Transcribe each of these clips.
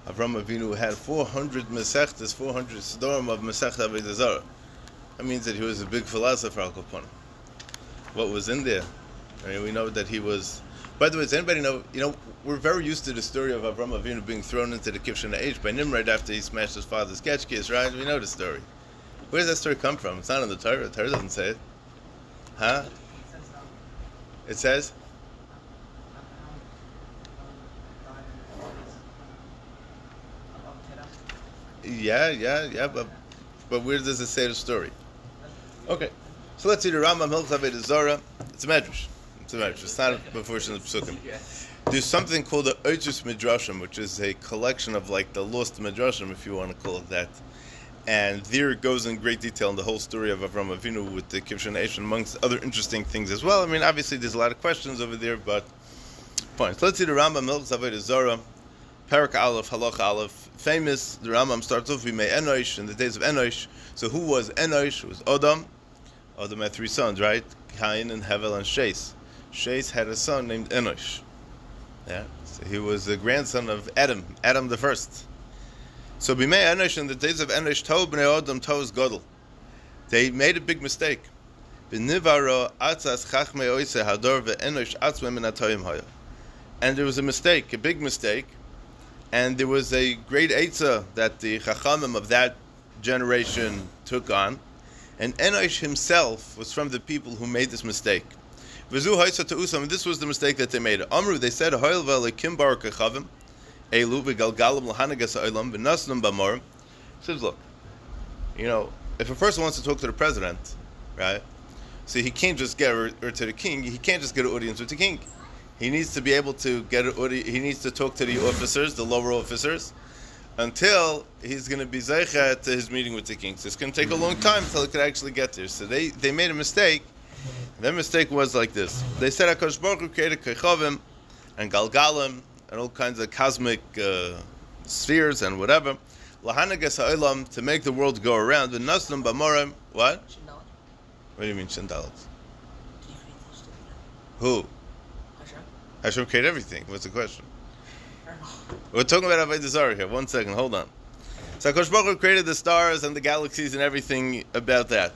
Avram Avinu had 400 Masechtas, 400 Sidorim of Masechta Avodah Zarah. That means that he was a big philosopher, Al Kaponim. What was in there? I mean, we know that he was... By the way, does anybody know, we're very used to the story of Avram Avinu being thrown into the Kivshan Age by Nimrod after he smashed his father's Ketchkis, right? We know the story. Where does that story come from? It's not in the Torah. The Torah doesn't say it. Huh? It says? Yeah, but where does it say the story? Okay, so let's see the Rambam Hilchos Avodah Zarah. It's a medrash. It's not a portion of Psukim. There's something called the Oizus Midrashim, which is a collection of like the lost Midrashim, if you want to call it that. And there it goes in great detail in the whole story of Avram Avinu with the Kivshan Eish, amongst other interesting things as well. I mean, obviously there's a lot of questions over there, but fine. So let's see the Rambam Hilchos Avodah Zarah, Parak Aleph, Halach Aleph. Famous, the Rambam starts off, we may Enosh, in the days of Enosh. So who was Enosh? It was Adam. Adam had 3 sons, right? Cain and Hevel and Shes. Shes had a son named Enosh. Yeah, so he was the grandson of Adam the first. So Bimei Enosh, in the days of Enosh, Tov Bnei Adam Tov's Godel. They made a big mistake. B'nivaro atzas chachmei oise hador ve'enosh atzmei min hatoyim haya. And there was a mistake, a big mistake, and there was a great eitzah that the chachamim of that generation took on, and Enosh himself was from the people who made this mistake. V'zu haisa te'usam, and this was the mistake that they made. Amru, they said, Hoil ve'alekim bar kechavim, elu v'galgalim l'hanagas ha'olam v'nasnum b'amorim. Says, look, if a person wants to talk to the president, right, so he can't just get or to the king, he can't just get an audience with the king. He needs to be able to get an audience, he needs to talk to the officers, the lower officers, until he's going to be zeichet to his meeting with the king. So it's going to take a long time until he could actually get there. So they made a mistake. Their mistake was like this. They said HaKadosh Baruch Hu created Kechavim and Galgalim and all kinds of cosmic spheres and whatever. Lahanagas ha'olam, to make the world go around. V'nasnum b'amorim, what? What do you mean Shandalat? Who? Hashem created everything. What's the question? We're talking about Avodah Zarah here. 1 second, hold on. So HaKadosh Baruch Hu created the stars and the galaxies and everything about that.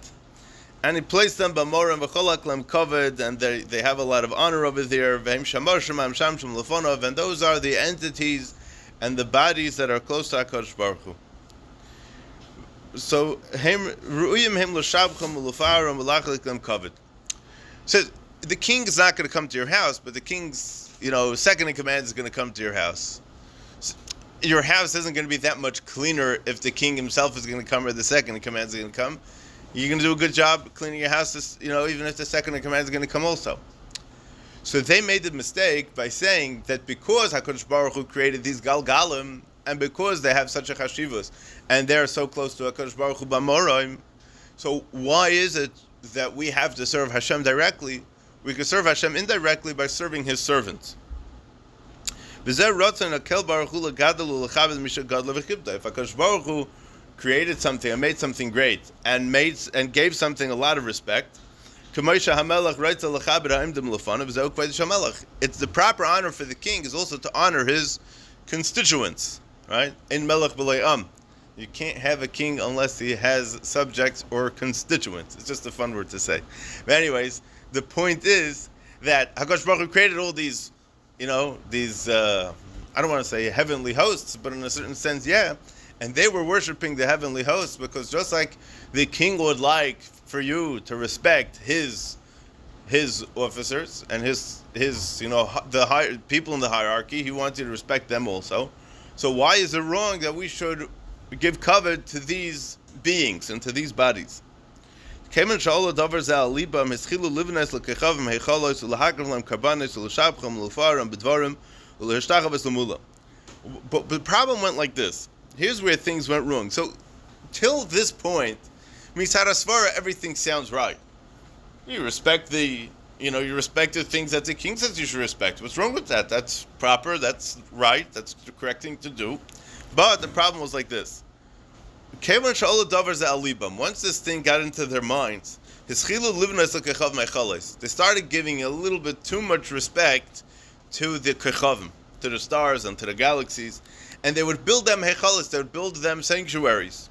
And he placed them b'morim v'cholak lem covered, and they have a lot of honor over there. V'hem shamoshim am shamshim lefonov, and those are the entities and the bodies that are close to HaKadosh Baruch Hu. So ru'uyim hem l'shabcham l'farim v'lachlik lem covered. So the king is not going to come to your house, but the king's second in command is going to come to your house. So your house isn't going to be that much cleaner if the king himself is going to come or the second in command is going to come. You're going to do a good job cleaning your house, even if the second in command is going to come also. So they made the mistake by saying that because HaKadosh Baruch Hu created these Galgalim, and because they have such a chashivus, and they're so close to HaKadosh Baruch Hu b'amorim, so why is it that we have to serve Hashem directly? We can serve Hashem indirectly by serving His servants. If HaKadosh Baruch Hu created something and made something great and gave something a lot of respect, it's the proper honor for the king is also to honor his constituents, right? In melech b'lei am, you can't have a king unless he has subjects or constituents. It's just a fun word to say. But anyways, the point is that HaKadosh Baruch Hu created all these, I don't want to say heavenly hosts, but in a certain sense, yeah. And they were worshiping the heavenly hosts because just like the king would like for you to respect his officers and his the high people in the hierarchy, he wants you to respect them also. So why is it wrong that we should give cover to these beings and to these bodies? But the problem went like this. Here's where things went wrong. So, till this point, Misar Asvara, everything sounds right. You respect the things that the king says you should respect. What's wrong with that? That's proper, that's right, that's the correct thing to do. But the problem was like this. Once this thing got into their minds, they started giving a little bit too much respect to the kechavim, to the stars and to the galaxies. and they would build them hechalis, they would build them sanctuaries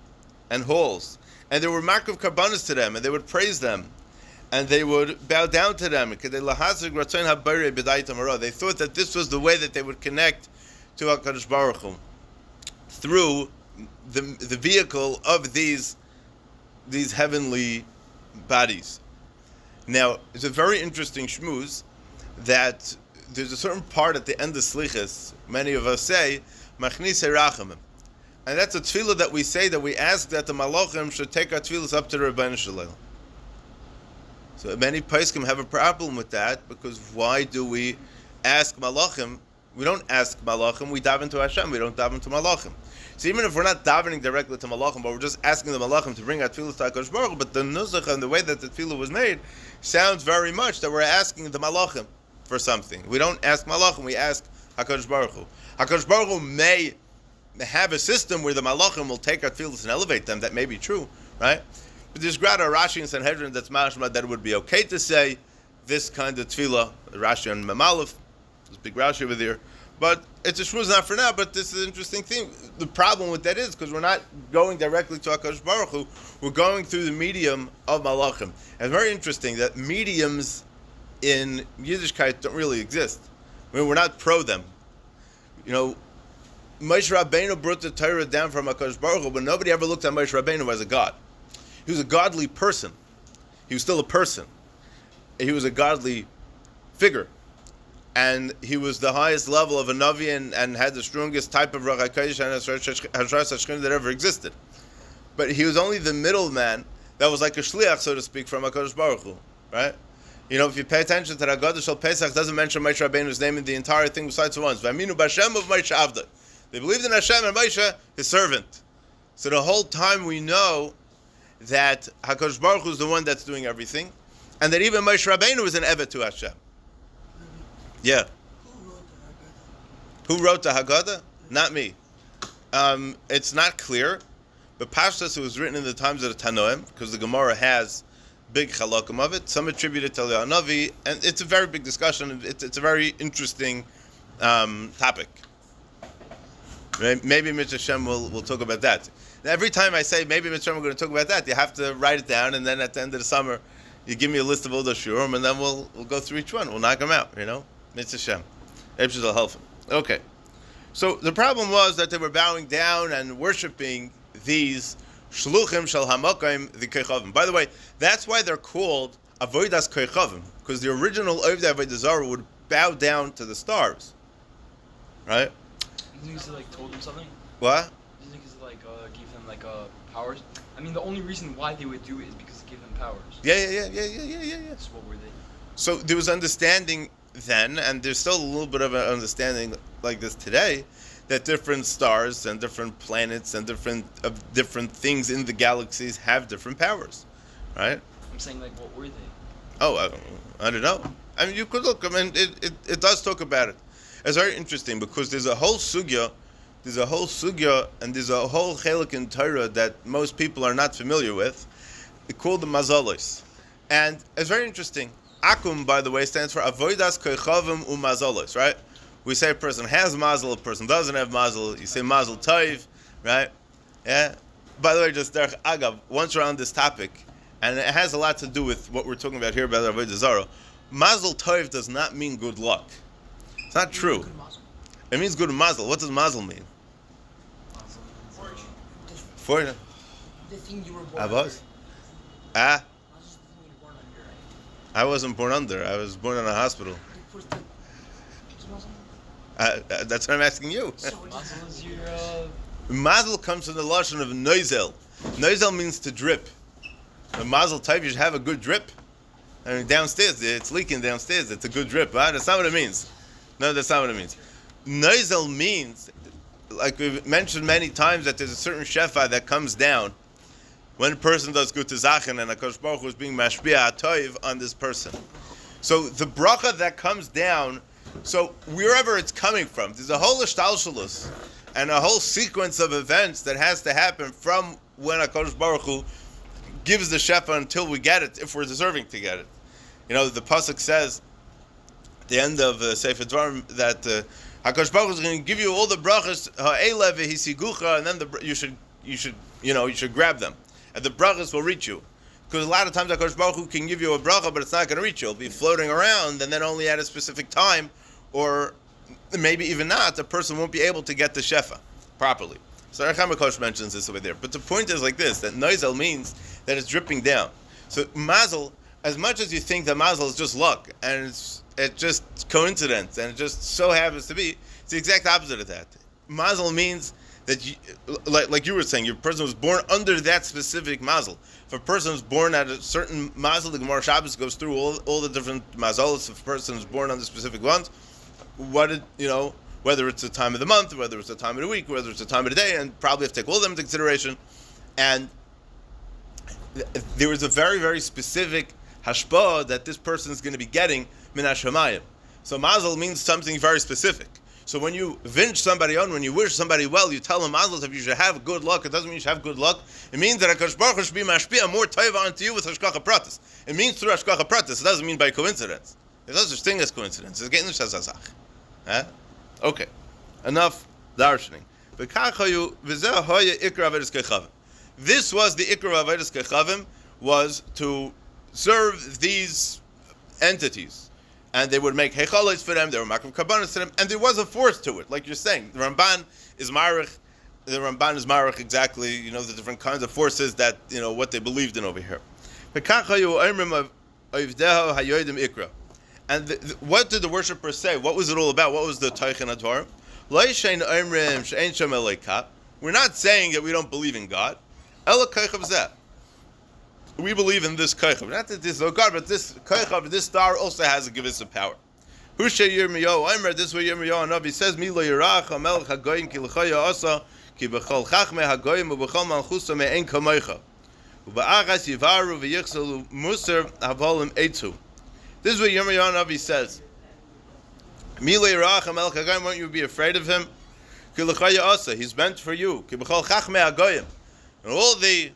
and halls, and there were mark of karbanos to them, and they would praise them, and they would bow down to them. They thought that this was the way that they would connect to HaKadosh Baruch Hu, through the vehicle of these heavenly bodies. Now, it's a very interesting shmuz that there's a certain part at the end of Slichas, many of us say, Machnise Rachamim. And that's a tefillah that we say, that we ask that the Malachim should take our tefillahs up to the Rebbeinu Shalom. So many poskim have a problem with that, because why do we ask Malachim? We don't ask Malachim, we daven to Hashem, we don't daven to Malachim. So even if we're not davening directly to Malachim, but we're just asking the Malachim to bring our tefillah to HaKadosh Baruch Hu, but the nuzach and the way that the tefillah was made sounds very much that we're asking the Malachim for something. We don't ask Malachim, we ask HaKadosh Baruch Hu. HaKadosh Baruch Hu may have a system where the Malachim will take our tefillahs and elevate them. That may be true, right? But there's Grada Rashi and Sanhedrin that's mashma that it would be okay to say this kind of tefillah, Rashi and Memalef. There's big Rashi over there. But it's a shmuz not for now, but this is an interesting thing. The problem with that is because we're not going directly to HaKadosh Baruch Hu, we're going through the medium of Malachim. And it's very interesting that mediums in Yiddishkeit don't really exist. I mean, we're not pro them. You know, Moshe Rabbeinu brought the Torah down from HaKadosh Baruch Hu, but nobody ever looked at Moshe Rabbeinu as a god. He was a godly person. He was still a person. He was a godly figure. And he was the highest level of a Navi and had the strongest type of Rachai Kodesh and Hashras HaShechina that ever existed. But he was only the middleman that was like a shliach, so to speak, from HaKadosh Baruch Hu, right? You know, if you pay attention to the Haggadah Shel Pesach, doesn't mention Moshe Rabbeinu's name in the entire thing besides the ones. V'aminu b'Hashem of Moshe Avda. They believed in Hashem and Moshe, his servant. So the whole time we know that HaKadosh Baruch Hu is the one that's doing everything, and that even Moshe Rabbeinu is an Evet to Hashem. Yeah. Who wrote the Haggadah? Not me. It's not clear, but Pashtas, it was written in the times of the Tanoim, because the Gemara has big halakim of it. Some attribute it to Eliyahu Navi, and it's a very big discussion. It's a very interesting topic. Maybe Mitzvah Shem will talk about that. Every time I say maybe Mitzvah Shem we're going to talk about that, you have to write it down, and then at the end of the summer, you give me a list of all the shurim, and then we'll go through each one. We'll knock them out, you know? Mitzvah Shem. Will help him. Okay. So the problem was that they were bowing down and worshiping these shluchim shel hamakayim, the koichavim. By the way, that's why they're called avodas koichavim, because the original Ovdei Avodah Zarah would bow down to the stars, right? You think he like told them something? What? You think he like gave them like powers? I mean, the only reason why they would do it is because he gave them powers. Yeah. So what were they? So there was understanding then, and there's still a little bit of an understanding like this today, that different stars and different planets and different things in the galaxies have different powers, right? I'm saying, like, what were they? Oh, I don't know. I mean, you could look. I mean, it does talk about it. It's very interesting because there's a whole sugya, and there's a whole chelik in Torah that most people are not familiar with. It's called the mazalos, and it's very interesting. Akum, by the way, stands for avodas koichavim umazalos, right? We say a person has mazel, a person doesn't have mazel. You say mazel tov, right? Yeah. By the way, just derech agav, once we're on this topic, and it has a lot to do with what we're talking about here about avodah zarah. Mazel tov does not mean good luck. It's not true. It means good mazel. What does mazel mean? Fortune. The thing you were born I was. I wasn't born under. I was born in a hospital. That's what I'm asking you. Mazel is your. Mazel comes from the lashon of noizel. Noizel means to drip. The mazel tov, you should have a good drip. I mean, downstairs, it's leaking downstairs. It's a good drip. Right? That's not what it means. No, that's not what it means. Noizel means, like we've mentioned many times, that there's a certain shefa that comes down when a person does good to Zachin, and HaKadosh Baruch Hu is being mashpia toiv on this person. So the bracha that comes down, so wherever it's coming from, there's a whole ishtalshalus and a whole sequence of events that has to happen from when HaKadosh Baruch Hu gives the shefa until we get it, if we're deserving to get it. You know, the pasuk says at the end of Sefer Dvarim that HaKadosh Baruch Hu is going to give you all the brachas ha'elev v'hisigucha, and then you should grab them, and the brachas will reach you. Because a lot of times HaKadosh Baruch Hu can give you a bracha, but it's not going to reach you. It'll be floating around, and then only at a specific time, or maybe even not, the person won't be able to get the shefa properly. So Recham HaKosh mentions this over there. But the point is like this, that noizel means that it's dripping down. So mazel, as much as you think that mazel is just luck, and it's just coincidence, and it just so happens to be, it's the exact opposite of that. Mazel means that, like you were saying, your person was born under that specific mazel. If a person is born at a certain mazel, the Gemara Shabbos goes through all the different mazolos. If a person is born on the specific ones, whether it's the time of the month, whether it's the time of the week, whether it's the time of the day, and probably have to take all of them into consideration. And there was a very, very specific hashpah that this person is going to be getting min hashamayim. So mazel means something very specific. So when you vinge somebody on, when you wish somebody well, you tell them mazel tov, you should have good luck. It doesn't mean you should have good luck. It means that HaKadosh Baruch Hu should be mashpia more taiva onto you with hashgacha pratis. It means through hashgacha pratis. It doesn't mean by coincidence. There's no such thing as coincidence. It's getting shazazach. Okay, enough darshaning. This was the ikra of avodas kechavim, was to serve these entities. And they would make hechalos for them, they were makam karbanos to them, and there was a force to it, like you're saying. The Ramban is marich exactly, the different kinds of forces that, what they believed in over here. And what did the worshippers say? What was it all about? What was the Teichen Advarim? We're not saying that we don't believe in God. We believe in this Keichav. Not that this is no God, but this Keichav, this star also has a givis of power. This is what Yirmiyahu Navi says, Milo Yirach, HaMelech HaGoyim ki l'chaya asa, ki b'chol chachmei HaGoyim u'b'chol malchusa me'en kamoicha. U'ba'achas yivaru v'yichselu musar havolim etzu. This is what Yirmiyahu Navi says. Milo Yirach, HaMelech HaGoyim, won't you be afraid of him? Ki l'chaya asa, he's meant for you. Ki b'chol chachmei HaGoyim. And all the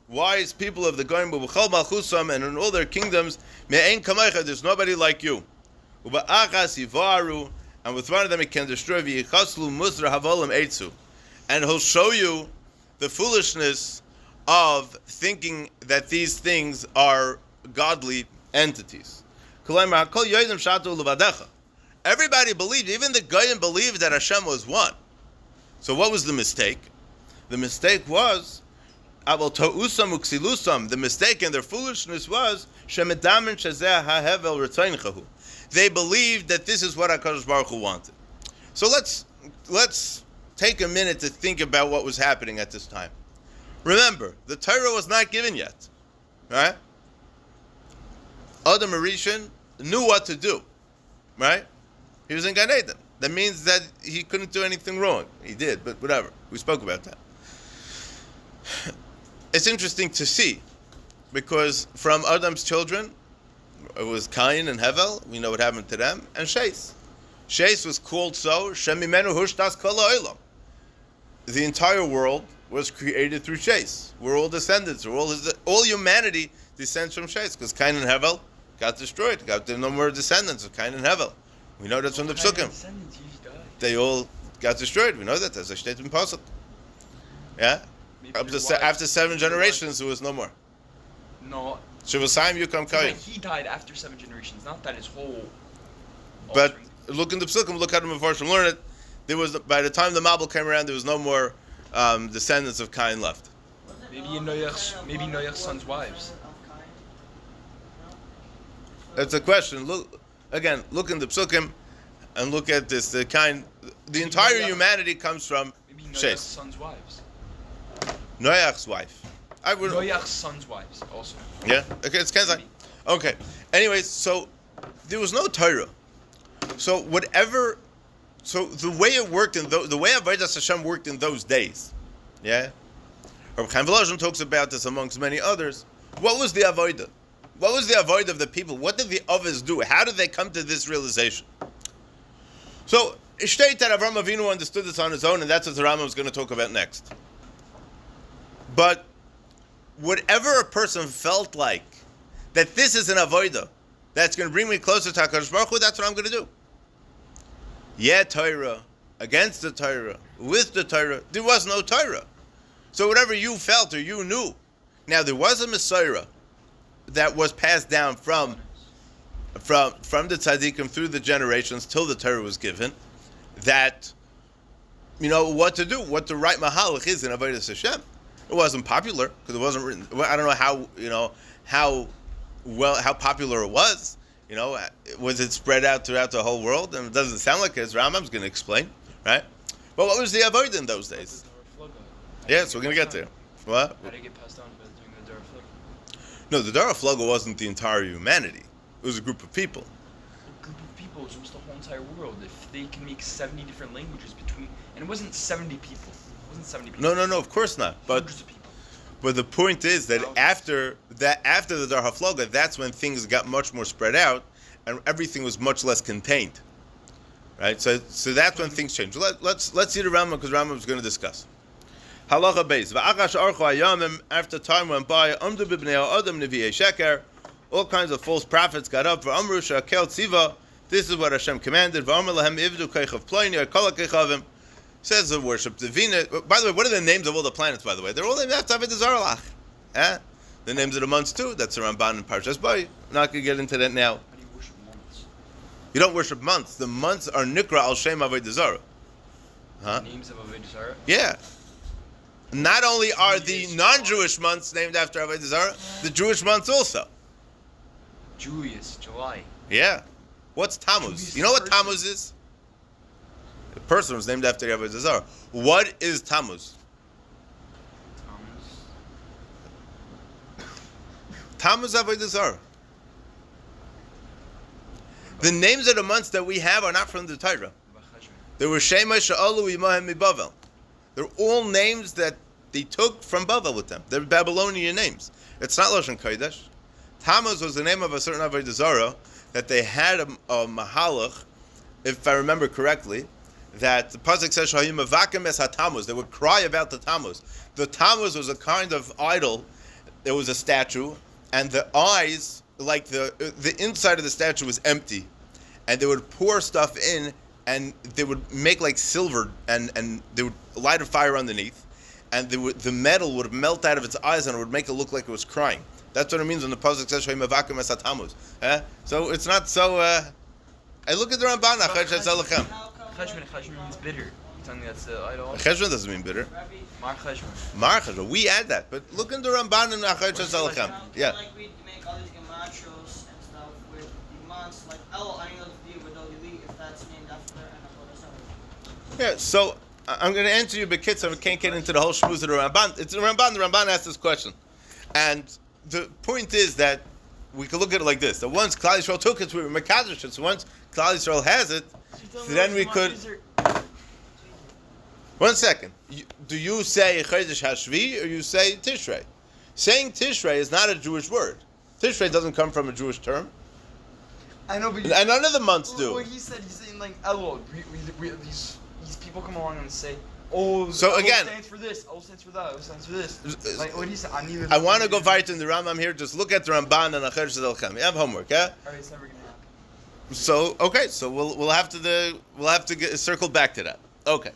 wise people of the Goyim, b'chol malchusam, and in all their kingdoms, me'en kamoicha, there's nobody like you. Uba'achas yivaru, and with one of them he can destroy v'yichaslu musra havolim etzu, and he'll show you the foolishness of thinking that these things are godly entities. Everybody believed, even the Goyim believed that Hashem was one. So what was the mistake? The mistake was the mistake and their foolishness was they believed that this is what HaKadosh Baruch Hu wanted. So let's take a minute to think about what was happening at this time. Remember, the Torah was not given yet, right? Adam Arishan knew what to do, right? He was in Gan Eden. That means that he couldn't do anything wrong. He did, but whatever. We spoke about that. It's interesting to see, because from Adam's children, it was Cain and Hevel, we know what happened to them, and Sheis. Sheis was called so, Shemimenu Hushtas Kol Ha'olam. The entire world was created through Sheis. We're all descendants, all humanity descends from Sheis, because Cain and Hevel got destroyed, there no more descendants of Cain and Hevel. We know that's from the Psukim. They all got destroyed, we know that, as a state in Pasuk. Yeah? After 7 generations, there was no more. No. Shivasayim Yukam Kayim. He died after 7 generations, not that his whole. But look in the Psukim, look at him before from learn it. There was, by the time the Mabul came around, there was no more descendants of Cain left. Maybe Noach's sons' wives. That's a question. Look in the Psukim and look at this. The entire humanity comes from Noach's Sheis. sons' wives. Noach's wife. Noach's sons' wives also. Yeah? Okay, it's Kenzai. Okay. Anyways, so there was no Torah. So the way it worked the way Avodas Hashem worked in those days, yeah? Rabbi Chaim Volozhin talks about this amongst many others. What was the Avodah? What was the Avodah of the people? What did the Avos do? How did they come to this realization? So, it's stated that Avraham Avinu understood this on his own, and that's what the Rambam is going to talk about next. But whatever a person felt like, that this is an avodah that's going to bring me closer to HaKadosh Baruch Hu, that's what I'm going to do. Yeah, Torah, against the Torah, with the Torah, there was no Torah. So whatever you felt or you knew. Now there was a Messiah that was passed down from the tzaddikim through the generations till the Torah was given, that what to do, what the right mahalach is in Avodas Hashem. It wasn't popular because it wasn't written. I don't know how popular it was. Was it spread out throughout the whole world? And it doesn't sound like it, as Rambam's going to explain, right? But what was the avodah in those days? Yes, we're going to get there. What? How did it get passed on by doing the Dara Fluga? No, the Dara Fluga wasn't the entire humanity. It was a group of people. A group of people is almost the whole entire world. If they can make 70 different languages between, and it wasn't 70 people. It wasn't 70 people. No, of course not. Hundreds of people. But the point is that after the Dar HaFloga, that's when things got much more spread out, and everything was much less contained, right? So that's when things changed. Let's see the Rambam, because Rambam is going to discuss. Halacha beis. Va'achash archu hayamim. After time went by, amdu b'bnei adam nevi'ei sheker. All kinds of false prophets got up. Va'amru she'akel tziva. This is what Hashem commanded. Va'amr lahem ivdu keichav ploini akala keichavim. Says the worship divina. By the way, what are the names of all the planets? By the way, they're all named after Avodah Zarah. The names of the months too. That's the Ramban and Parshas Bo. Not gonna get into that now. How do you worship months? You don't worship months. The months are nikra al shem Avodah Zarah. The names of Avodah Zarah? Yeah. Not only are the non-Jewish months named after Avodah Zarah, the Jewish months also. Julius, July. Yeah. What's Tammuz? You know what Tammuz is? The person was named after Avodah Zarah. What is Tammuz? Tammuz Avodah Zarah. The names of the months that we have are not from the Torah. They were Shema Sha'alu Imahem Mibavel. They're all names that they took from Bavel with them. They're Babylonian names. It's not Lashon Kodesh. Tammuz was the name of a certain Avodah Zarah that they had a mahalach, if I remember correctly, that the pasuk says Shahim Avakim es HaTammuz. They would cry about the Tammuz. The Tammuz was a kind of idol. There was a statue, and the eyes, like the inside of the statue, was empty, and they would pour stuff in, and they would make like silver, and they would light a fire underneath, and the metal would melt out of its eyes, and it would make it look like it was crying. That's what it means when the pasuk says Shahim Avakim es HaTammuz. So it's not so. I look at the Ramban. Cheshvan means bitter. You telling me that's the idol? Cheshvan doesn't mean bitter. Mar Cheshvan. Mar Cheshvan. We add that, but look in the Ramban and Achar Tzalchem. Yeah. Like we make all these gemachos and stuff with the months, like I know the with Odili, if that's named after an Avodah Zarah. Yeah. So I'm going to answer you, but kids, I can't get into the whole shmuz of the Ramban. It's the Ramban. The Ramban asked this question, and the point is that we can look at it like this: that once Klal Yisrael took it, we were mekadosh it. So once Klal Yisrael has it, then we could. 1 second. Do you say Chodesh Hashvi or you say Tishrei? Saying Tishrei is not a Jewish word. Tishrei doesn't come from a Jewish term. I know, but and none of the months do. What he said, he's saying like Elul. These people come along and say, "Oh, so Elul again, stands for this. Elul stands for that. Elul stands for this." Like what he said, I want to go weiter in the Rambam here. Just look at the Ramban and Achar Tzalchem. You have homework, yeah? All right, it's never gonna happen. So okay, so we'll have to get circle back to that. Okay.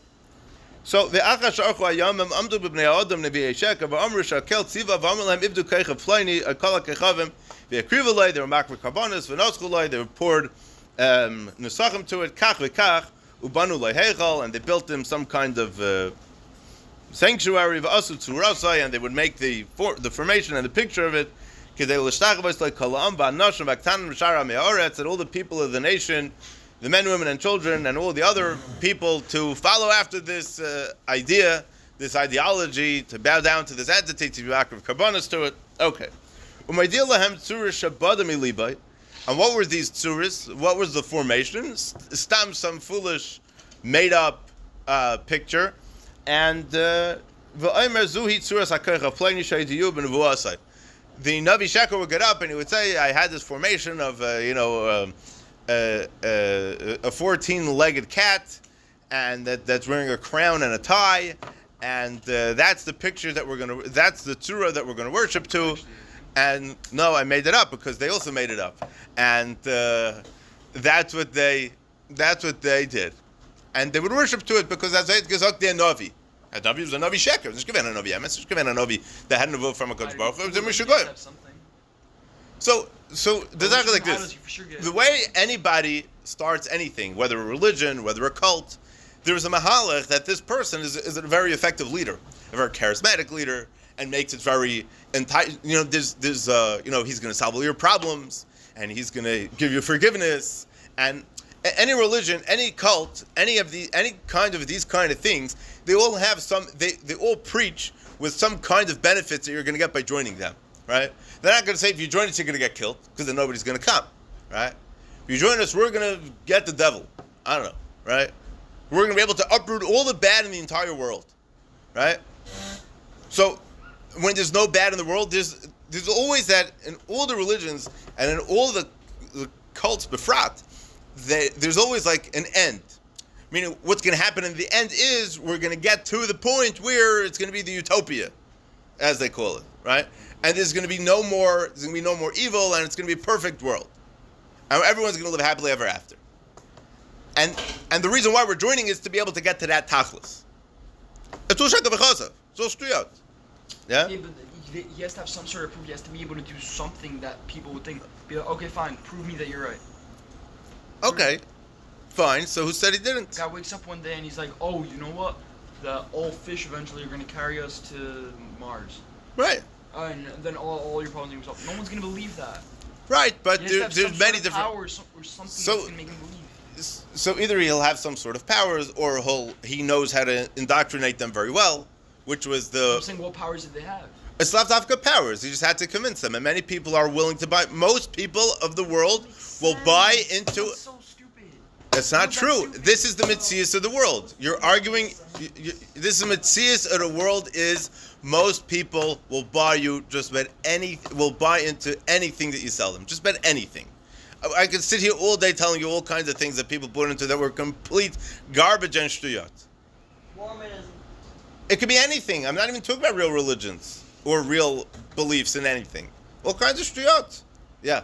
So the Achash Archu Hayamim Amdu b'Bnei Adam Nevi'ei Sheker v'Amru Shakel Tziva v'Amru Lahem Ivdu Keichav Ploini Akala Keichavim v'Yakrivu They were makver karbonos v'Noschulei. They were poured nusachim to it kach v'kach ubanu leheichal, and they built them some kind of sanctuary v'asu tzurasai, and they would make the formation and the picture of it. Kedei l'shtachavos like kalam v'anashim v'aktanim v'shara me'aretz, and all the people of the nation, the men, women, and children, and all the other people to follow after this idea, this ideology, to bow down to this entity, to be makriv karbonos to it. Okay. And what were these tzuris? What was the formation? Stam, some foolish, made-up picture. And the Navi Sheker would get up and he would say, I had this formation of, a 14-legged cat, and that's wearing a crown and a tie, and that's the picture that's the tzura that we're gonna worship to. And no, I made it up because they also made it up, and that's what they did. and they would worship to it because as it gesagt der Navi. A Navi was a Navi Sheker. It's given a Navi Emes. It's given a Navi that had a vote from a Kodesh Baruch Hu. It was a Mishagoyim. So the Zach like this. The way anybody starts anything, whether a religion, whether a cult, there's a mahalach that this person is a very effective leader, a very charismatic leader, and makes it very there's he's going to solve all your problems, and he's going to give you forgiveness. And any religion, any cult, any kind of these kind of things, they all have they all preach with some kind of benefits that you're going to get by joining them, right? They're not going to say if you join us you're going to get killed, because then nobody's going to come, right? If you join us, we're going to get the devil. I don't know, right? We're going to be able to uproot all the bad in the entire world, right? So when there's no bad in the world, there's always that in all the religions and in all the cults befrat, there's always like an end. Meaning what's going to happen in the end is we're going to get to the point where it's going to be the utopia, as they call it, right? And there's going to be no more evil, and it's going to be a perfect world. And everyone's going to live happily ever after. And the reason why we're joining is to be able to get to that tachlis. It's all shaka v'chasav. It's all striyot. Yeah? Yeah, but he has to have some sort of proof. He has to be able to do something that people would think, be like, okay, fine, prove me that you're right. Okay, fine. So who said he didn't? The guy wakes up one day and he's like, oh, you know what? All fish eventually are going to carry us to Mars. Right. And then all your problems are going to be solved. No one's going to believe that. Right, but there's many different powers or something that's going to make him believe. So either he'll have some sort of powers, or he knows how to indoctrinate them very well, which was I'm saying, what powers did they have? It's Slavdavka powers. He just had to convince them, and many people are willing to buy. Most people of the world will buy into. That's so stupid. That's not true. This is the mitzias of the world. You're arguing. This is the mitzias of the world. Is most people will buy you just about will buy into anything that you sell them. Just about anything. I could sit here all day telling you all kinds of things that people put into that were complete garbage and shtuyot. Mormonism. It could be anything. I'm not even talking about real religions or real beliefs in anything. All kinds of shtuyot. Yeah.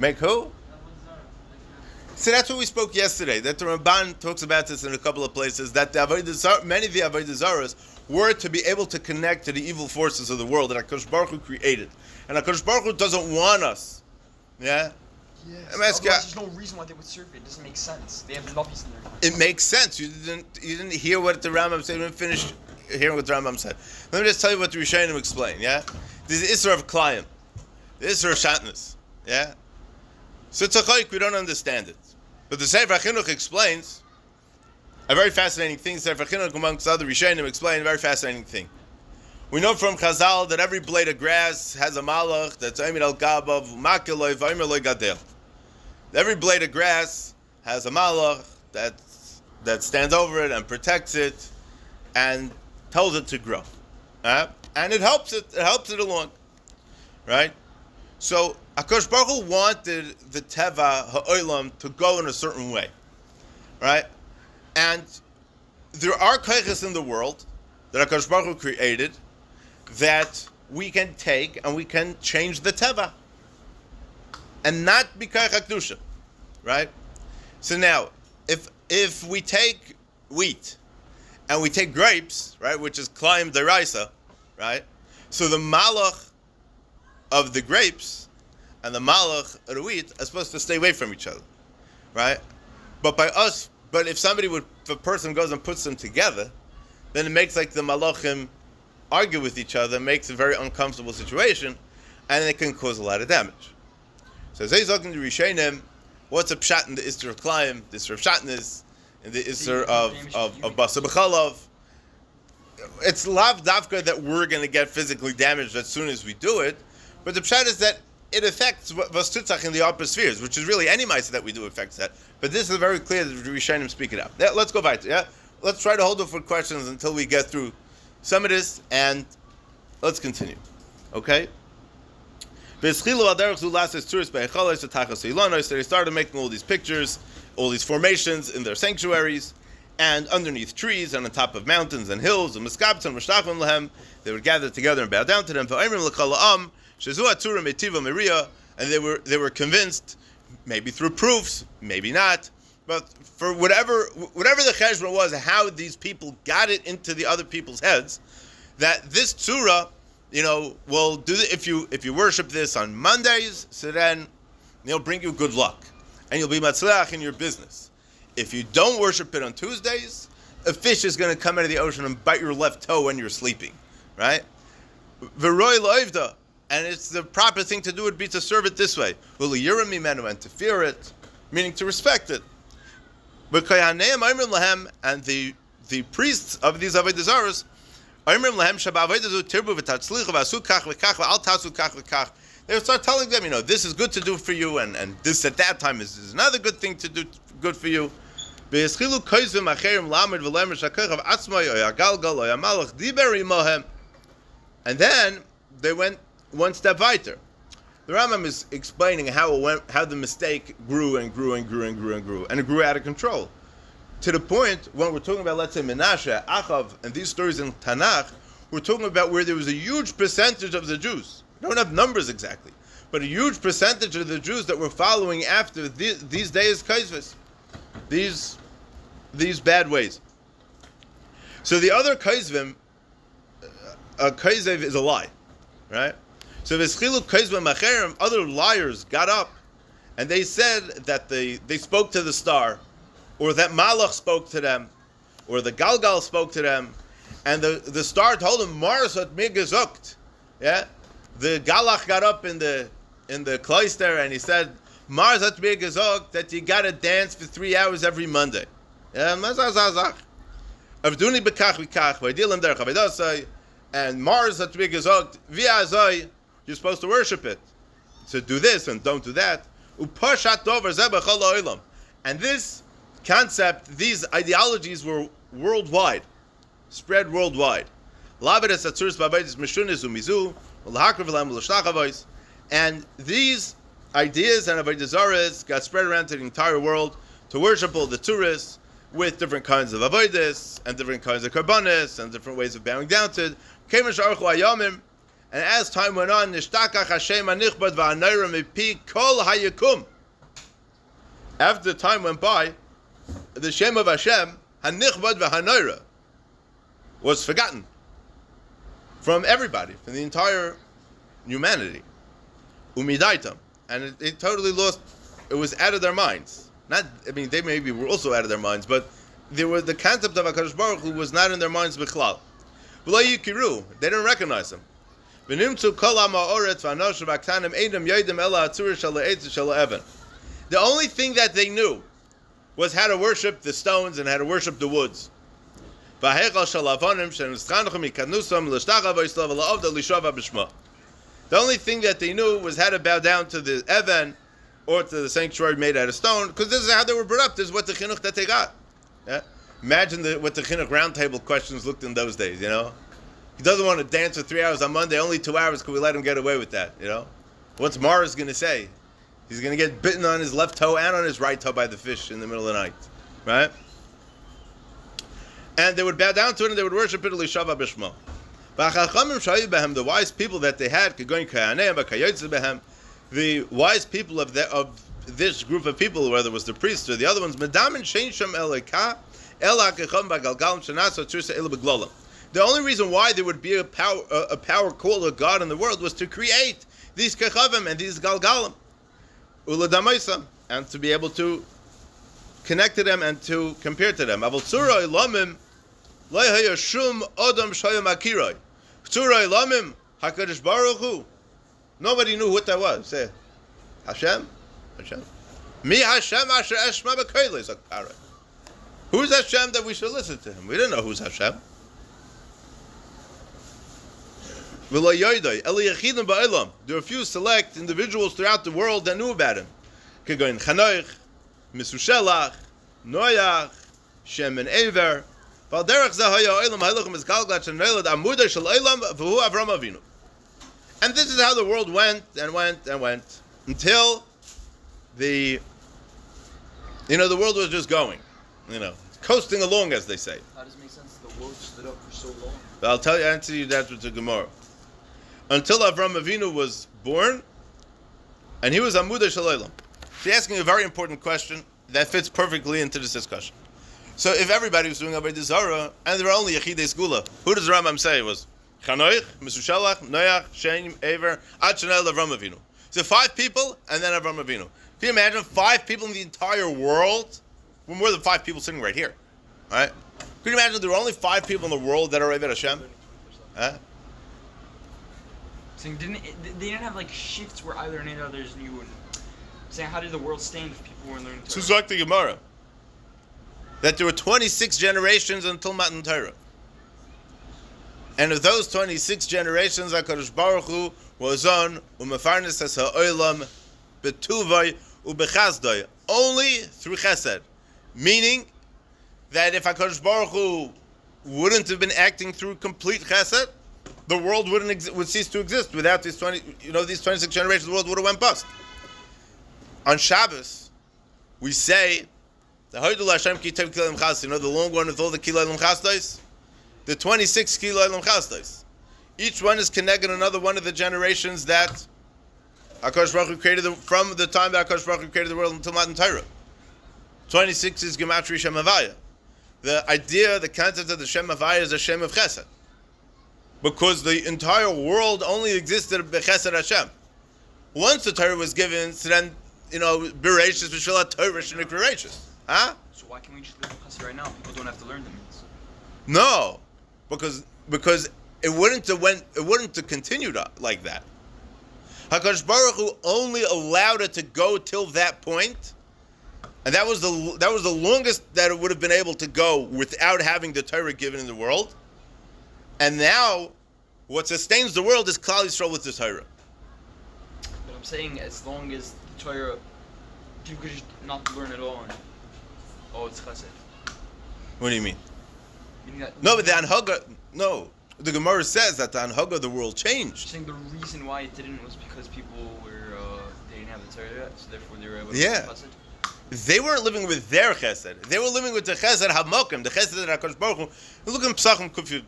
Make who? See, that's what we spoke yesterday. That the Ramban talks about this in a couple of places. That many of the Avodah Zaras were to be able to connect to the evil forces of the world that HaKadosh Baruch Hu created. And HaKadosh Baruch Hu doesn't want us. Yeah? Yes. Otherwise, there's no reason why they would serve it. It doesn't make sense. They have novice in there. It makes sense. You didn't hear what the Rambam said. You didn't finish hearing what the Rambam said. Let me just tell you what the Rishonim explain. Yeah? This is Isra of Klayim. The Isra of Shatnez. Yeah? So it's a chayik, we don't understand it. But the Sefer HaChinuch explains a very fascinating thing. Sefer HaChinuch, amongst other Rishonim, explain a very fascinating thing. We know from Chazal that every blade of grass has a malach that's Omer al Gabav, Makiloi, V'Omer lo Gadel. Every blade of grass has a malach that stands over it and protects it and tells it to grow. And it helps it along. Right? So HaKadosh Baruch Hu wanted the Teva Ha'olam to go in a certain way. Right? And there are kaiches in the world that HaKadosh Baruch Hu created that we can take and we can change the Teva. And not be kaich HaKdusha. Right? So now, if we take wheat and we take grapes, right, which is Klayim Deraisa, right? So the malach of the grapes and the malach of the wheat are supposed to stay away from each other. Right? But if a person goes and puts them together, then it makes like the malachim argue with each other, makes a very uncomfortable situation, and it can cause a lot of damage. So Zay talking to Rishonim, what's a pshat in the Isser of Klayim, the Isser of Shatnez, and the Isser of Basa B'Chalov? It's lav davka that we're going to get physically damaged as soon as we do it, but the pshat is that it affects Vastutzach in the upper spheres, which is really any mitzvah that we do affects that. But this is very clear that the Rishonim speak it out. Yeah, let's go weiter. Yeah, let's try to hold it for questions until we get through some of this, and let's continue. Okay. They started making all these pictures, all these formations in their sanctuaries, and underneath trees, and on top of mountains and hills, and they would gather together and bow down to them. and they were convinced, maybe through proofs, maybe not, but for whatever the cheshbon was, how these people got it into the other people's heads, that this tzura, will do if you worship this on Mondays, so then it'll bring you good luck, and you'll be matzliach in your business. If you don't worship it on Tuesdays, a fish is going to come out of the ocean and bite your left toe when you're sleeping, right? V'roi lo'ivda, and it's the proper thing to do would be to serve it this way. V'liyirim mimenu, and to fear it, meaning to respect it. But kohaneim oimrim lahem, and the priests of these avodah zaros, oimrim lahem sheba'avodah zu tirbu v'tatzlichu v'asu kach v'kach v'al tasu kach v'kach. They would start telling them, this is good to do for you, and this at that time is another good thing to do, good for you. And then they went one step weiter. The Rambam is explaining how the mistake grew and grew and grew and grew and grew, and it grew out of control. To the point, when we're talking about, let's say, Mנשה, Achav, and these stories in Tanakh, we're talking about where there was a huge percentage of the Jews. We don't have numbers exactly, but a huge percentage of the Jews that were following after these days kaizvus, these bad ways. So the other kaizvim, a kaizev is a lie, right? So v'schilu kaizvim macherim, other liars got up, and they said that they spoke to the star, or that Malach spoke to them, or the Galgal spoke to them, and the star told them, Mars hat mir gesagt, yeah? The Galach got up in the cloister and he said, Mars hat mir gesagt that you got to dance for 3 hours every Monday. Yeah, Avduni bekach v'kach v'dilim derech avedasai, and Mars hat mir gesagt, v'azai, you're supposed to worship it. So do this and don't do that. Upashat dover zeh b'chol ha'olam. And this concept, these ideologies were worldwide, spread worldwide. Lavedes atzuris b'avedis mishunis umizu. And these ideas and avodah zaros got spread around to the entire world to worship all the tourists with different kinds of avodas and different kinds of karbanis and different ways of bowing down to it. And as time went on, after time went by, the Shem of Hashem, hanichbad v'hanoira, was forgotten from everybody, from the entire humanity. Umidaitam. And it totally lost, it was out of their minds. They maybe were also out of their minds, but the concept of HaKadosh Baruch Hu was not in their minds b'chlal. V'lo yikiru, they didn't recognize him. V'nimtzu kol ha'ma'oret v'anosh v'aktanim eidem yoidem ela atzur shala'etz shala'evan. The only thing that they knew was how to worship the stones and how to worship the woods. The only thing that they knew was how to bow down to the Evan or to the sanctuary made out of stone, because this is how they were brought up. This is what the chinuch that they got. Yeah? Imagine what the chinuch roundtable questions looked in those days, He doesn't want to dance for 3 hours on Monday, only 2 hours, could we let him get away with that, What's Mars going to say? He's going to get bitten on his left toe and on his right toe by the fish in the middle of the night, right? And they would bow down to it and they would worship it, Lishava Bishma. The wise people that they had, the wise people of this group of people, whether it was the priests or the other ones, the only reason why there would be a power called a God in the world was to create these kechavim and these galgalim, and to be able to connect to them and to compare to them. HaKadosh Baruch Hu. Nobody knew what that was. Say, Hashem? Mi Hashem asher eshma b'koilei, zok Paroi. Who's Hashem that we should listen to him? We didn't know who's Hashem. There were a few select individuals throughout the world that knew about him. Kegoin Chanoich, Mesushelach, Noach, Shem and Ever. And this is how the world went and went and went until the world was just going, coasting along, as they say. How does it make sense the world stood up for so long? But I'll answer you that with the Gemara. Until Avram Avinu was born, And he was Amuda Shalaylam. He's asking a very important question that fits perfectly into this discussion. So if everybody was doing Avodah Zarah, and there were only Yechidei Segula, who does the Rambam say it was? Chanoich, Mesushalach, Noach, Shem, Aver, Ad Shanel, Avram Avinu. So 5 people, and then Avram Avinu. Can you imagine 5 people in the entire world? We're more than 5 people sitting right here. Right? Can you imagine there are only 5 people in the world that are Eved Hashem? Huh? Saying they didn't have like shifts where either any others knew. And saying how did the world stand if people weren't learning Torah? So the Gemara that there were 26 generations until Matan Torah, and of those 26 generations, HaKadosh Baruch Hu was on umefarnes es ha'olam betuvay ubechazdai, only through Chesed, meaning that if HaKadosh Baruch Hu wouldn't have been acting through complete Chesed, the world would cease to exist. Without these 26 generations, the world would have went bust. On Shabbos, we say the Hoydul Hashem Ki Tev Kilayim Chasdais, the long one with all the Kilayim Chasdais, the 26 Kilayim Chasdais. Each one is connected another one of the generations that HaKadosh Baruch Hu created from the time that HaKadosh Baruch Hu created the world until Matan Torah. 26 is Gematria Shem Havaya. The idea, the concept of the Shem Havaya is a Shem of Chesed, because the entire world only existed b'Chesed Hashem. Once the Torah was given, so then, Bereshis, V'shilat Torah, Sh'nik Bereshis. Huh? So why can't we just live in Chesed right now? People don't have to learn them. No, because it wouldn't have continued like that. HaKadosh Baruch Hu only allowed it to go till that point, and that was the longest that it would have been able to go without having the Torah given in the world. And now, what sustains the world is Klal Yisrael with the Torah. But I'm saying, as long as the Torah, you could just not learn at all. It's Chesed. What do you mean? No, but the Anhaga. No, the Gemara says that the Anhaga of the world changed. Saying the reason why it didn't was because people they didn't have the Torah yet, so therefore they were able to Chesed. They weren't living with their Chesed. They were living with the Chesed Hamokim, the Chesed that HaKadosh Baruch Hu. Look in Pesachim Kufyud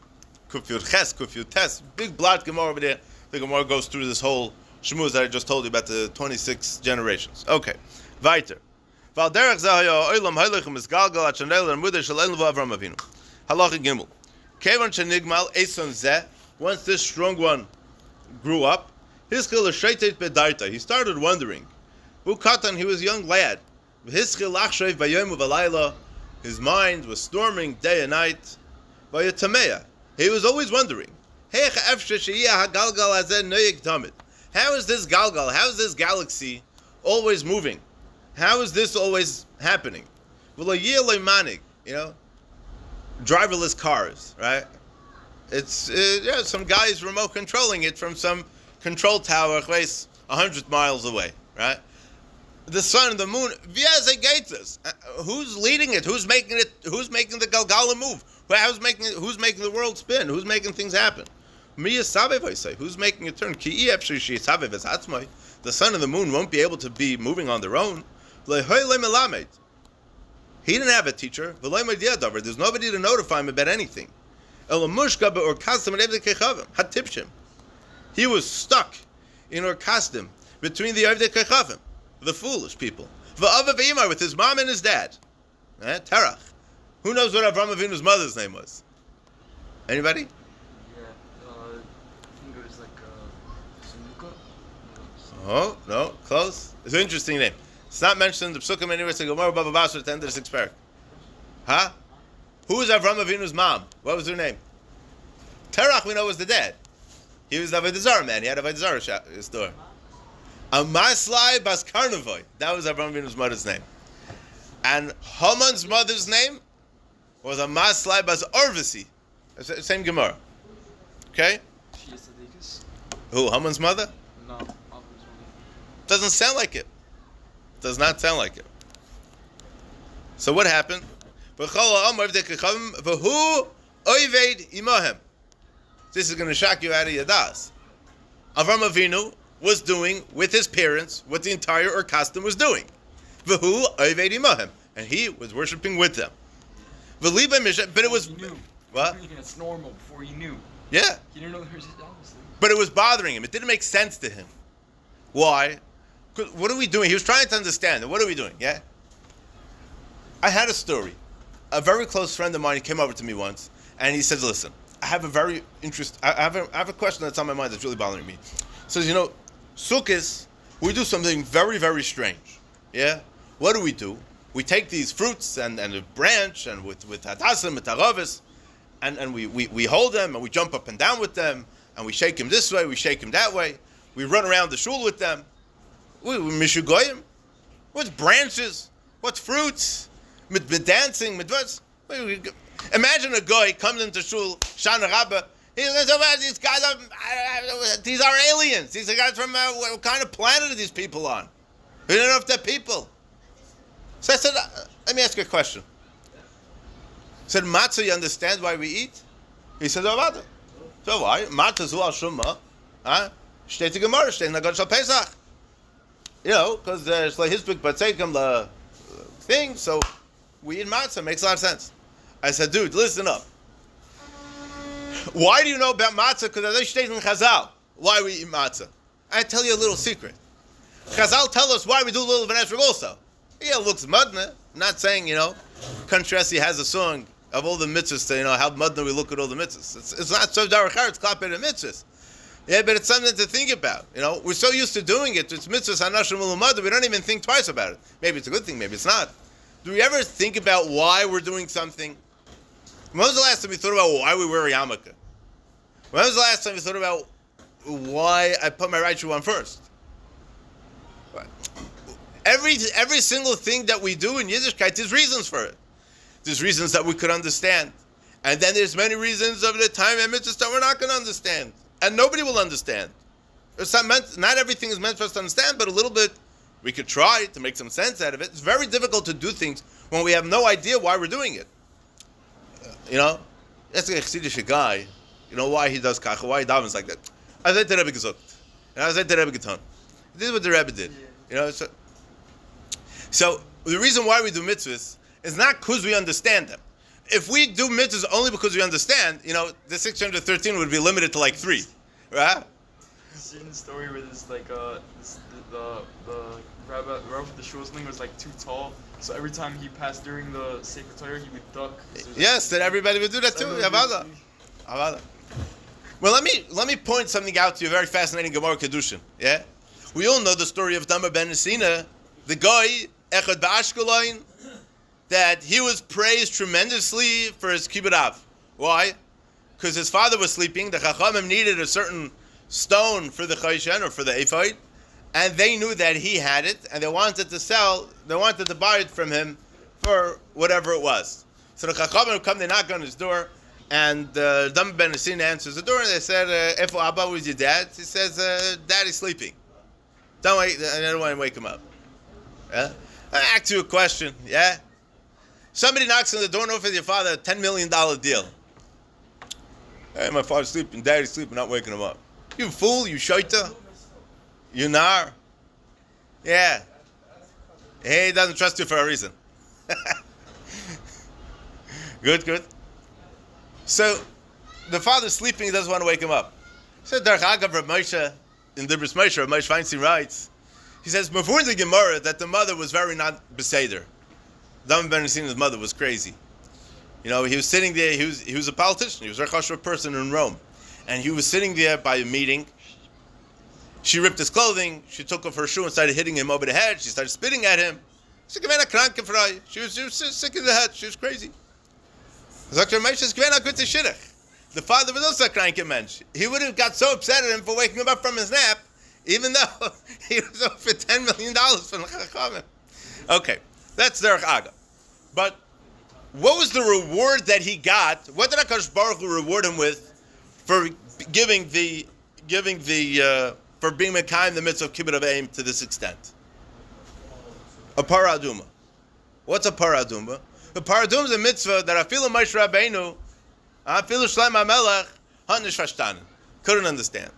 Ches, Kufyud Tes, big blot Gemara over there. The Gemara goes through this whole shmuz that I just told you about the 26 generations. Okay, weiter. Valderech Zahaya Olam Heilichem is Galgal at Chanel and Mudah Shalel Avram Avinu. Halacha Gimel. Kevan Shenigmal Eson Zeh. Once this strong one grew up, Hiskil Shaitet Bedarta. He started wondering. Ukatan, he was a young lad. Hiskil Achshev Bayom Uvalayla. His mind was storming day and night. Vayatamea. He was always wondering. How is this Galgal? How is this galaxy always moving? How is this always happening? Driverless cars, right? It's some guys remote controlling it from some control tower 100 miles away, right? The sun and the moon, who's leading it? Who's making it? Who's making the Galgala move? Who's making the world spin? Who's making things happen? Who's making it turn? The sun and the moon won't be able to be moving on their own. He didn't have a teacher. There's nobody to notify him about anything. He was stuck in Orkastim between the Avdei Kechavim, the foolish people, with his mom and his dad. Terach. Who knows what Avram Avinu's mother's name was? Anybody? Yeah, I think it was like Sanuka. Oh, no, close. It's an interesting name. It's not mentioned in the Psukim anywhere. It's a Gemara Baba Basra at the end of the 6th parak. Huh? Who was Avram Avinu's mom? What was her name? Terach, we know, was the dad. He was the Avodah Zarah man. He had a Avodah Zarah store. Amaslai Bas Karnavoy. That was Avram Avinu's mother's name. And Haman's mother's name was Amaslai Bas Orvisi. Same Gemara. Okay? She is Tzaddikus? Who? Haman's mother? No. Doesn't sound like it. Does not sound like it. So what happened? This is going to shock you out of your das. Avram Avinu was doing with his parents what the entire Orkastim was doing. And he was worshiping with them. But it was... What? It's normal before you knew. Yeah. You didn't know there was obviously. But it was bothering him. It didn't make sense to him. Why? what are we doing? He was trying to understand. What are we doing? Yeah. I had a story. A very close friend of mine came over to me once, and he says, "Listen, I have a very I have a question that's on my mind that's really bothering me." He says, Sukkot, we do something very, very strange. Yeah. What do? We take these fruits and a branch and with hadasim and taravis, and we hold them and we jump up and down with them and we shake them this way, we shake them that way. We run around the shul with them. We mishugoyim. What's branches? What's fruits? Mit dancing, mit what? Imagine a guy comes into shul, Shana Rabbah. He says, "These guys these are aliens. These are guys from what kind of planet are these people on? We don't know if they're people." So I said, "Let me ask you a question." I said, "Matzah, you understand why we eat?" He said, "Avada." So why? Matzah zu al shumma, steht die Gemara, steht in the Gott shal Pesach. Because there's like his big batzeikim the thing, so we eat matzah. Makes a lot of sense. I said, "Dude, listen up. Why do you know about matzah? Because I state in Chazal why we eat matzah. I tell you a little secret. Chazal tell us why we do a little v'nesrog also. Yeah, it looks mudna. I'm not saying, Country Essie has a song of all the mitzvahs to, how mudna we look at all the mitzvahs. It's not so darachar, it's klapet and mitzvahs. Yeah, but it's something to think about. We're so used to doing it. It's mitzvahs hanashim ulumada. We don't even think twice about it. Maybe it's a good thing, maybe it's not. Do we ever think about why we're doing something? When was the last time we thought about why we wear a yarmulke? When was the last time we thought about why I put my right shoe on first? Every single thing that we do in Yiddishkeit, there's reasons for it. There's reasons that we could understand. And then there's many reasons of the time and mitzvahs that we're not going to understand. And nobody will understand. Not everything is meant for us to understand, but a little bit we could try to make some sense out of it. It's very difficult to do things when we have no idea why we're doing it. That's a Chassidish guy. Why he does kacha, why he davens like that. I said the Rebbe gezogt. I said the Rebbe getan. This is what the Rebbe did. So the reason why we do mitzvahs is not because we understand them. If we do mitzvahs only because we understand, the 613 would be limited to like 3, right? Seen the story where this the rabbi of the shul was like too tall, so every time he passed during the sacred Torah, he would duck. Yes, that everybody would do that too. Avada. Well, let me point something out to you. A very fascinating Gemara Kedushin. Yeah, we all know the story of Damar ben Nesina, the guy Echad ba'Ashkelon, that he was praised tremendously for his kibbud av. Why? Because his father was sleeping. The Chachamim needed a certain stone for the Chayshen or for the ephod, and they knew that he had it, and they wanted to buy it from him for whatever it was. So the Chachamim come, they knock on his door, and Damar ben Nesina answers the door, and they said, "Efo Abba, was your dad?" He says, "Daddy's sleeping. I don't want to wake him up." Yeah? I ask you a question. Yeah. Somebody knocks on the door and offers your father a $10 million deal. Hey, my father's sleeping, daddy's sleeping, not waking him up. You fool, you shaita, you nar. Yeah. He doesn't trust you for a reason. Good. So, the father's sleeping, he doesn't want to wake him up. So, Derech Agav, Rav Moshe, in Dibros Moshe, Rav Moshe Feinstein writes, he says, before in the Gemara, that the mother was very not beseder. Damar ben Nesina's mother was crazy. He was sitting there, he was a politician, he was a chashuv person in Rome. And he was sitting there by a meeting. She ripped his clothing, she took off her shoe and started hitting him over the head, she started spitting at him. She was sick in the head, she was crazy. The father was also a kranke mensch. He would have got so upset at him for waking him up from his nap, even though he was offered $10 million from the Chachamim. Okay, that's Derech Agav. But what was the reward that he got? What did HaKadosh Baruch Hu reward him with for for being Mekayim the mitzvah of kibbud av v'em to this extent? A parah aduma. What's a parah aduma? A parah aduma is a mitzvah that afilu Moshe Rabbeinu, afilu Shlomo HaMelech, hanish vashtanen couldn't understand.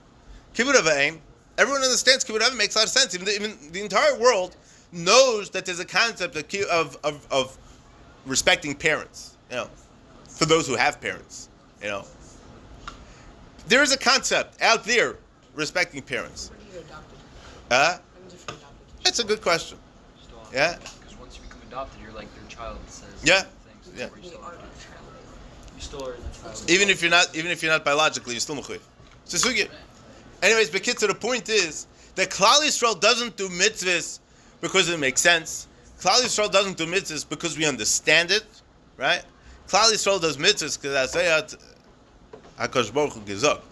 Kibbud av v'em, everyone understands kibbud av v'em, makes a lot of sense. Even the entire world knows that there's a concept of respecting parents, for those who have parents, There is a concept out there respecting parents. When did you get adopted? When did you get adopted? That's a good question. Yeah? Because once you become adopted, you're like their child that says Yeah. things. Yeah. You still have to- You still are the child. Even if you're not biologically, you're still mechuyev. It's a sugya. Anyways, but the point is that Klal Yisrael doesn't do mitzvahs because it makes sense. Klal Yisrael doesn't do mitzvahs because we understand it, right? Klal Yisrael does mitzvahs because Asayat HaKadosh Baruch Hu gesagt.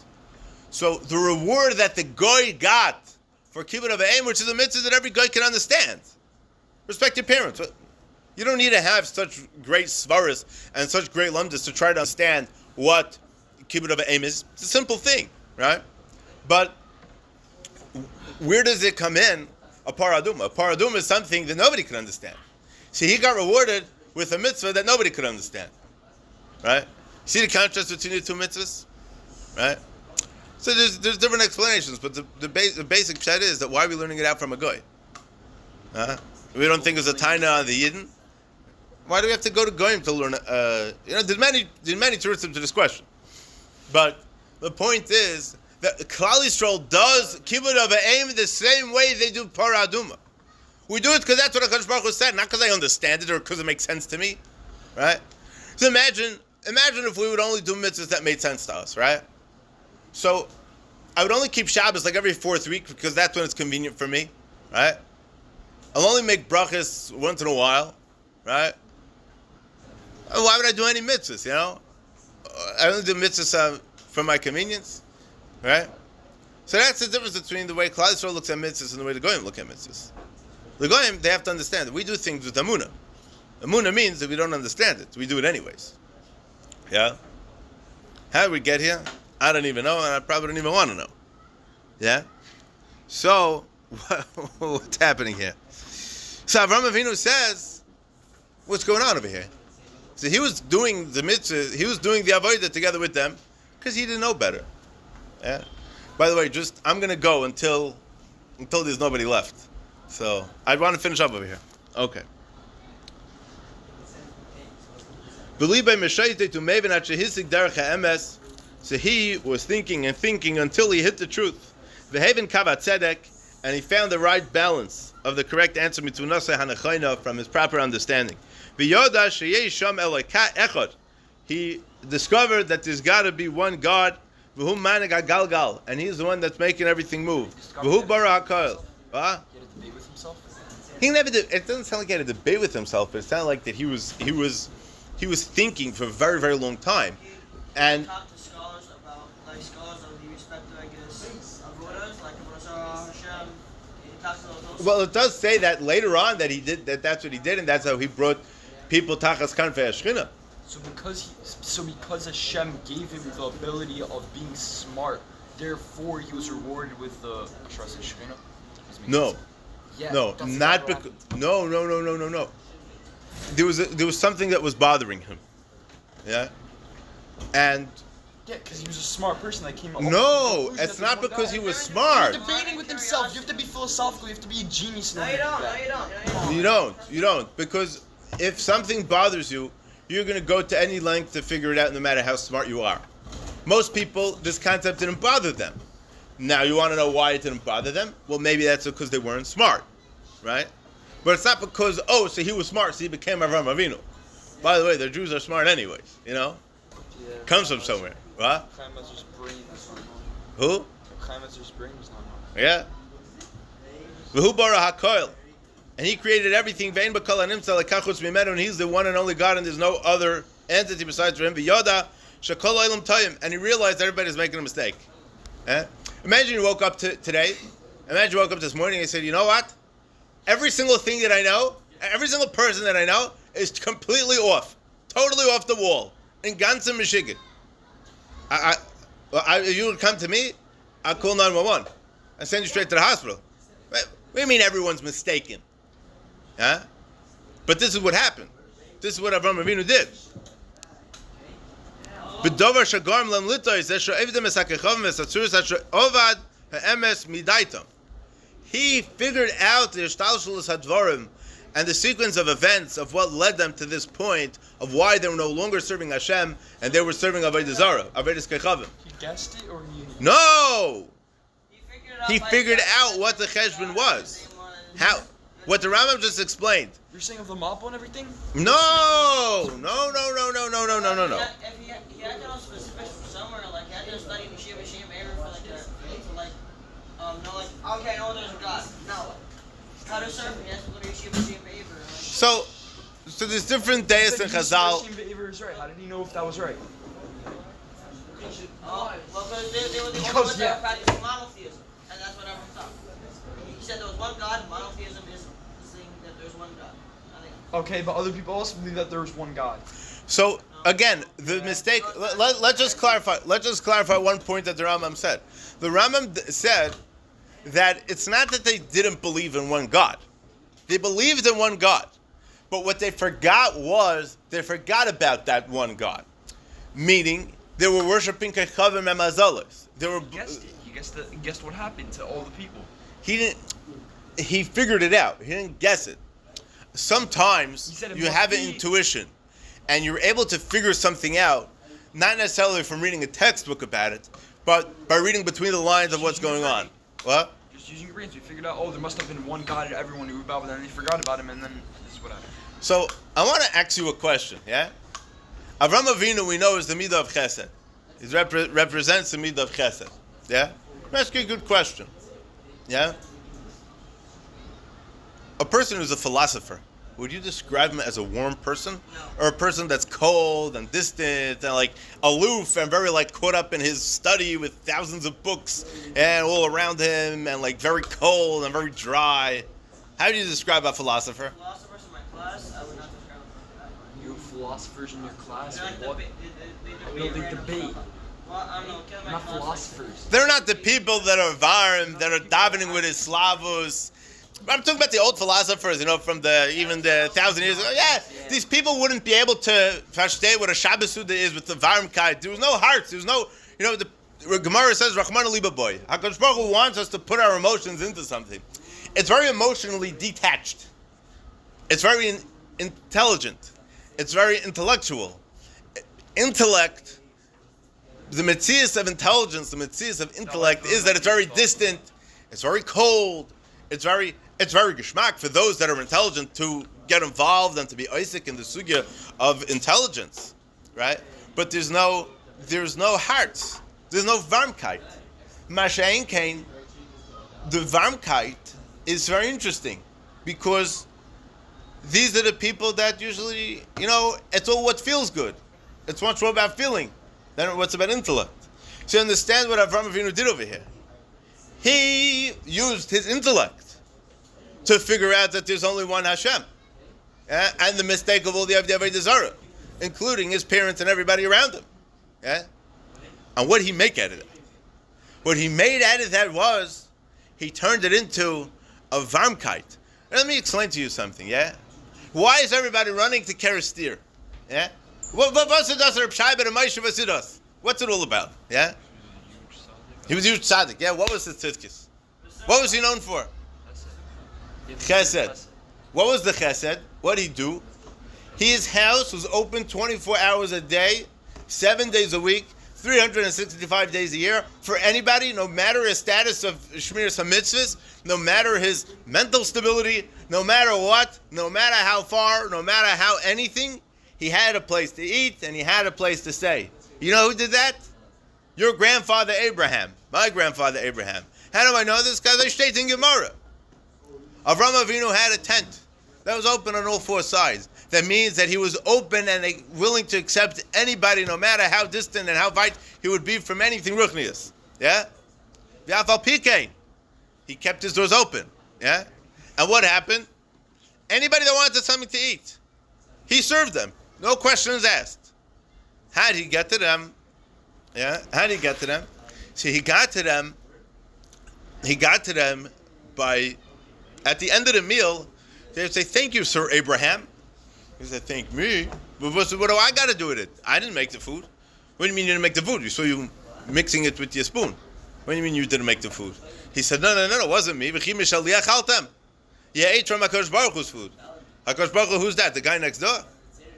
So the reward that the goy got for kibbud of aim, which is a mitzvah that every goy can understand. Respect your parents. You don't need to have such great svaras and such great lumdas to try to understand what kibbud of aim is. It's a simple thing, right? But where does it come in? A paraduma. A paraduma is something that nobody can understand. See, he got rewarded with a mitzvah that nobody could understand, right? See the contrast between the two mitzvahs, right? So there's different explanations, but the basic pshat is that why are we learning it out from a goy? We don't think it's a taina on the yidden. Why do we have to go to goyim to learn? There's many terutzim to this question, but the point is that Klal Yisrael does kibbud of aim the same way they do paraduma. We do it because that's what HaKadosh Baruch Hu said, not because I understand it or because it makes sense to me, right? So imagine if we would only do mitzvahs that made sense to us, right? So I would only keep Shabbos like every fourth week because that's when it's convenient for me, right? I'll only make brachas once in a while, right? Why would I do any mitzvahs, I only do mitzvahs for my convenience, right? So that's the difference between the way Klal Yisrael looks at mitzvahs and the way the Goyim look at mitzvahs. The Goyim, they have to understand that we do things with Amunah. Amunah means that we don't understand it. We do it anyways. Yeah? How did we get here? I don't even know, and I probably don't even want to know. Yeah? So, what's happening here? So Avraham Avinu says, what's going on over here? So he was doing the mitzvah, he was doing the avodah together with them because he didn't know better. Yeah? By the way, I'm going to go until there's nobody left. So I want to finish up over here. Okay. So he was thinking and thinking until he hit the truth. And he found the right balance of the correct answer from his proper understanding. He discovered that there's got to be one God, and he's the one that's making everything move. He never did. It doesn't sound like he had a debate with himself, but it sounded like that he was thinking for a very, very long time. And He talked to scholars about, scholars of the respective, avodas, Hashem. He talked to those. Well, it does say that later on that he did that. That's what he did, and that's how he brought people tachas kanfei hashchina. So because Hashem gave him the ability of being smart, therefore he was rewarded with the Ashras Shechina? No. Yeah, No, not because. No. There was something that was bothering him. Yeah, and Yeah, because he was a smart person that came up. no, it's not because he was smart. You're debating with himself. You have to be philosophical. You have to be a genius. No, you don't. You don't, because if something bothers you, you're going to go to any length to figure it out, no matter how smart you are. Most people, this concept didn't bother them. Now, you want to know why it didn't bother them? Well, maybe that's because they weren't smart, right? But it's not because, so he was smart, so he became Avraham Avinu. By the way, the Jews are smart anyways, Yeah, Comes from somewhere, right? Chaim's brain is not Who? Chaim's brain is not Yeah. V'hu bara hakoil. And he created everything, ve'en b'kol hanimtza lekachutz mimenu, and he's the one and only God, and there's no other entity besides for him. V'yoda shekol olam toyim, and he realized everybody's making a mistake. Imagine you woke up today, imagine you woke up this morning and you said, you know what? Every single thing that I know, every single person that I know is completely off. Totally off the wall. In ganzen Michigan. If you would come to me, I'll call 911. I'll send you straight to the hospital. What do you mean everyone's mistaken? Huh? But this is what happened. This is what Avraham Avinu did. He figured out the Ishtalshalos HaDvarim and the sequence of events of what led them to this point of why they were no longer serving Hashem and they were serving Avodah Zarah, Avodas Kechavim. He guessed it, or he? No! He He figured out what the cheshbon was. How? What the Rambam just explained. You're saying of the Mappa and everything? No. If he had to know specifics from somewhere, like he had to study Yeshiva Shem Ever for okay, no, there's a God. Now, how to serve him? He has to go to Yeshiva Shem Ever. So there's different days in Chazal. Is right. How did he know if that was right? Well, because they were the only ones that were practicing monotheism, and that's what everyone thought. He said there was one God. Monotheism is saying that there's one God. Okay, but other people also believe that there's one God. So again, the mistake. Let's just clarify. Let's just clarify one point that the Rambam said. The Rambam said that it's not that they didn't believe in one God. They believed in one God, but what they forgot was they forgot about that one God. Meaning, they were worshiping Kechavim and Mazalos. They were. He guessed it. He guessed what happened to all the people. He didn't. He figured it out. He didn't guess it. Sometimes you have an intuition, and you're able to figure something out, not necessarily from reading a textbook about it, but by reading between the lines of what's going on. What? Just using your brains, we figured out, there must have been one God that everyone knew about, but then they forgot about him, and then this is what happened. So, I want to ask you a question, yeah? Avram Avinu, we know, is the Midah of Chesed. He represents the Midah of Chesed, yeah? Ask you a good question, yeah? A person who's a philosopher, would you describe him as a warm person? No. Or a person that's cold and distant and like aloof and very like caught up in his study with thousands of books and all around him and like very cold and very dry? How do you describe a philosopher? Philosophers in my class, I would not describe them that way. You have philosophers in your class? They're like What? they They debate. Well, I don't know. Not philosophers. They're not the people that are varm, that are davening with his slavos. I'm talking about the old philosophers, from even the 1,000 years ago. Yeah, these people wouldn't be able to verstehen what a Shabbos Suda is with the varmkeit. There was no heart. There was no, the Gemara says, Rachmana liba boy. HaKadosh Baruch Hu wants us to put our emotions into something. It's very emotionally detached. It's very intelligent. It's very intellectual. Intellect, the metzius of intelligence, the metzius of intellect is that it's very distant, it's very cold, it's very geschmack for those that are intelligent to get involved and to be Isaac in the sugya of intelligence, right? But there's no heart. There's no varmkeit. Masha'in Kain, the varmkeit is very interesting because these are the people that usually, it's all what feels good. It's much more about feeling than what's about intellect. So you understand what Avraham Avinu did over here. He used his intellect to figure out that there's only one Hashem. Yeah? And the mistake of all the Avodah Zarah, including his parents and everybody around him. Yeah? And what did he make out of that? What he made out of that was, he turned it into a varmkeit. Let me explain to you something, yeah? Why is everybody running to Kerestir? Yeah? What's it all about? Yeah? He was a huge tzaddik. Yeah, what was his tzidkis? What was he known for? Chesed. What was the chesed? What did he do? His house was open 24 hours a day, 7 days a week, 365 days a year, for anybody, no matter his status of Shmiras HaMitzvahs, no matter his mental stability, no matter what, no matter how far, no matter how anything, he had a place to eat and he had a place to stay. You know who did that? Your grandfather Abraham. My grandfather Abraham. How do I know this? Because I stayed in Gemara. Avraham Avinu had a tent that was open on all four sides. That means that he was open and willing to accept anybody, no matter how distant and how weit he would be from anything ruchnius. Yeah? V'afal pikein. He kept his doors open. Yeah? And what happened? Anybody that wanted something to eat, he served them. No questions asked. How did he get to them? Yeah? How did he get to them? See, he got to them by, at the end of the meal, they would say, "Thank you, Sir Abraham." He said, "Thank me? But what do I got to do with it? I didn't make the food." "What do you mean you didn't make the food? We saw you mixing it with your spoon." "What do you mean you didn't make the food?" He said, No, it wasn't me. You ate from HaKadosh Baruch Hu's food. HaKadosh Baruch Hu, who's that? The guy next door?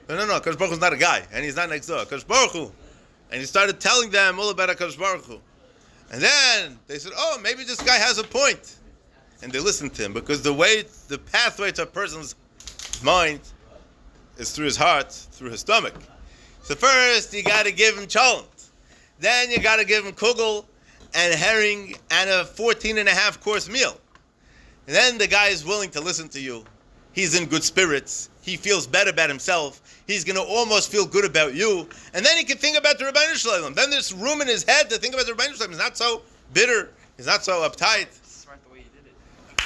No, HaKadosh Baruch Hu's not a guy, and he's not next door. HaKadosh Baruch Hu. And he started telling them all about HaKadosh Baruch Hu. And then they said, "Oh, maybe this guy has a point." and they listen to him, because the pathway to a person's mind is through his heart, through his stomach. So first you got to give him cholent, then you got to give him kugel and herring and a 14.5 course meal, and then the guy is willing to listen to you. He's in good spirits. He feels better about himself. He's going to almost feel good about you. And then he can think about the Rebbeinu Shalom. Then there's room in his head to think about the Rebbeinu Shalom. He's not so bitter. He's not so uptight. Smart the way he did it.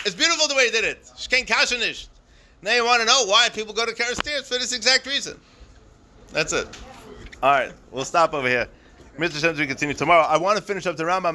It's beautiful the way he did it. Shkein kashanish. Now you want to know why people go to Kara stairs for this exact reason. That's it. All right. We'll stop over here. Mr. Shem, we continue tomorrow. I want to finish up the Rambam.